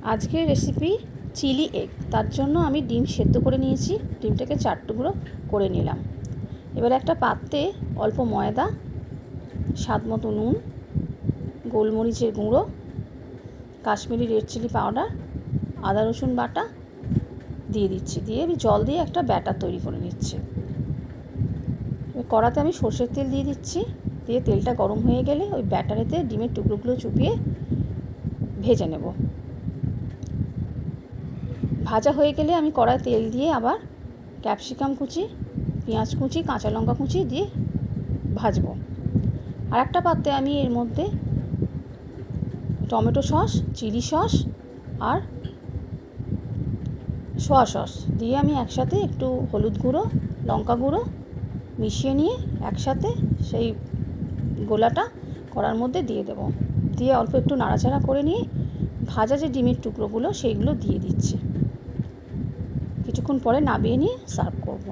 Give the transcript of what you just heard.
আজকের recipe chilli egg. তার জন্য আমি ডিম সেদ্ধ করে নিয়েছি, ডিমটাকে 4 টুকরো করে নিলাম। এবার একটা পাত্রে অল্প ময়দা, স্বাদ মতো নুন, গোলমরিচের গুঁড়ো, কাশ্মীরি রেড চিলি পাউডার, আদা রসুন বাটা দিয়ে দিচ্ছি। দিয়ে আমি জল দিয়ে একটা ব্যাটার তৈরি করে নিচ্ছি। কড়াতে আমি সর্ষের তেল দিয়ে দিচ্ছি। দিয়ে তেলটা গরম হয়ে গেলে ওই ব্যাটারেতে ডিমের টুকরোগুলো চুপিয়ে ভেজে নেব। ভাজা হয়ে গেলে আমি কড়ায় তেল দিয়ে আবার ক্যাপসিকাম কুচি, পেঁয়াজ কুচি, কাঁচা লঙ্কা কুচি দিয়ে ভাজবো। আর একটা পাত্রে আমি এর মধ্যে টমেটো সস, চিলি সস আর সোয়া সস দিয়ে আমি একসাথে একটু হলুদ গুঁড়ো, লঙ্কা গুঁড়ো মিশিয়ে নিয়ে একসাথে সেই গোলাটা কড়ার মধ্যে দিয়ে দেবো। দিয়ে অল্প একটু নাড়াচাড়া করে নিয়ে ভাজা যে ডিমের টুকরোগুলো সেইগুলো দিয়ে দিচ্ছি। কিছুক্ষণ পরে নামিয়ে নিয়ে সার্ভ করব।